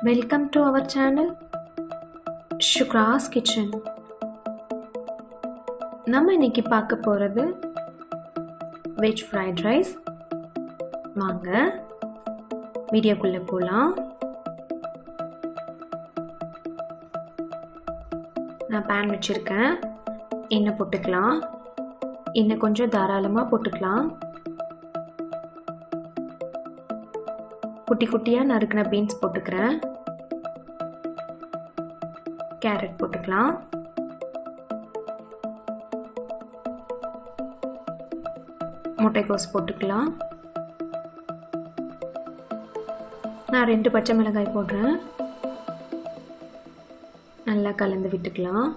Welcome to our channel Shukra's Kitchen. நம்ம இன்னைக்கு பார்க்க போறது வெஜ் ஃப்ரைட் ரைஸ். வாங்க வீடியோக்குள்ள போலாம். நான் pan வச்சிருக்கேன். எண்ணெய் போட்டுக்கலாம். எண்ணெய் கொஞ்சம் தாராளமா போட்டுக்கலாம். குட்டி குட்டியா நறுக்கின பீன்ஸ் போட்டுக்கிறேன். கேரட் போட்டுக்கலாம். முட்டைக்கோஸ் போட்டுக்கலாம். நான் 2 பச்சை மிளகாய் போடுறேன். நல்லா கலந்து விட்டுக்கலாம்.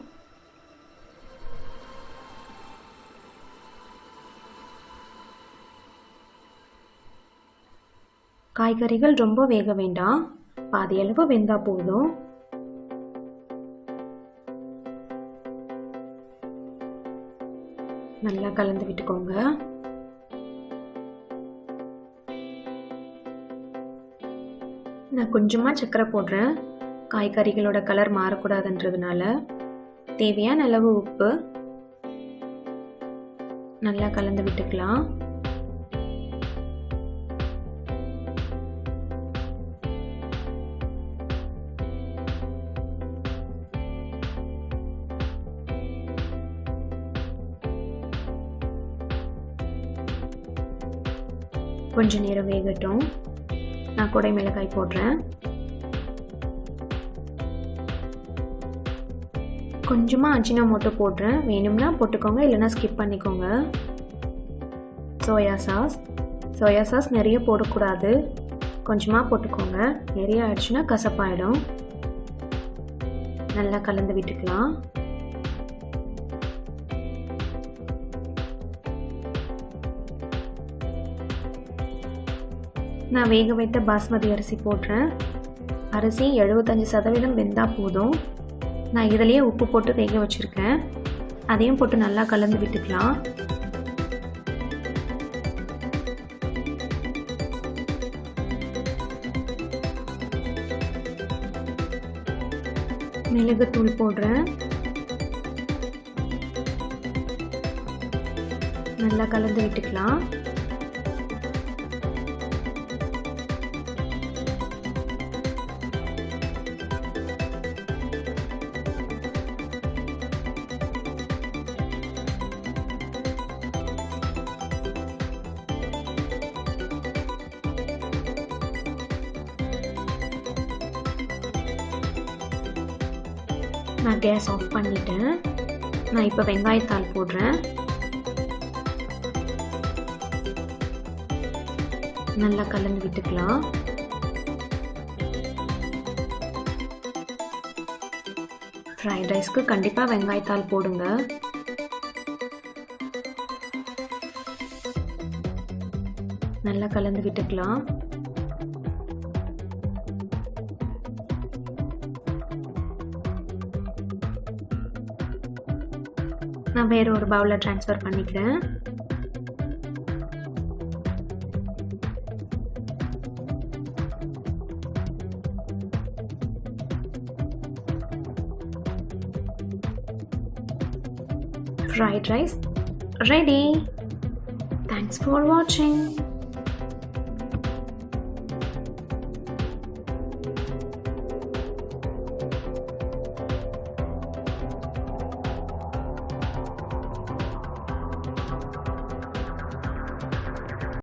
காய்கறிகள் ரொம்ப வேக வேண்டாம், பாதி அளவு வெந்தா போதும். நல்லா கலந்து விட்டுக்கோங்க. நான் கொஞ்சமா சர்க்கரை போடுறேன், காய்கறிகளோட கலர் மாறக்கூடாதுன்றதுனால. தேவையான அளவு உப்பு. நல்லா கலந்து விட்டுக்கலாம். கொஞ்ச நேரம் வேகட்டும். நான் குடை மிளகாய் போடுறேன். கொஞ்சமா அஜினோமோட்டோ போடுறேன். வேணும்னா போட்டுக்கோங்க, இல்லைன்னா ஸ்கிப் பண்ணிக்கோங்க. சோயா சாஸ் நிறைய போடக்கூடாது, கொஞ்சமா போட்டுக்கோங்க. நிறைய ஆயிடுச்சுன்னா கசப்பாயிடும். நல்லா கலந்து விட்டுக்கலாம். நான் வேக வைத்த பாஸ்மதி அரிசி போடுறேன். அரிசி 75% வெந்தா போதும். நான் இதிலேயே உப்பு போட்டு வேக வச்சுருக்கேன். அதையும் போட்டு நல்லா கலந்து விட்டுக்கலாம். மிளகுத்தூள் போடுறேன். நல்லா கலந்து விட்டுக்கலாம். நான் கேஸ் ஆஃப் பண்ணிட்டேன். நான் இப்போ வெங்காயத்தாள் போடுறேன். நல்லா கலந்து விட்டுக்கலாம். ஃப்ரைட் ரைஸ்க்கு கண்டிப்பாக வெங்காயத்தாள் போடுங்க. நல்லா கலந்து விட்டுக்கலாம். நான் வேற ஒரு பவுலில் ட்ரான்ஸ்ஃபர் பண்ணிக்கிறேன். Fried rice ready. Thanks for watching.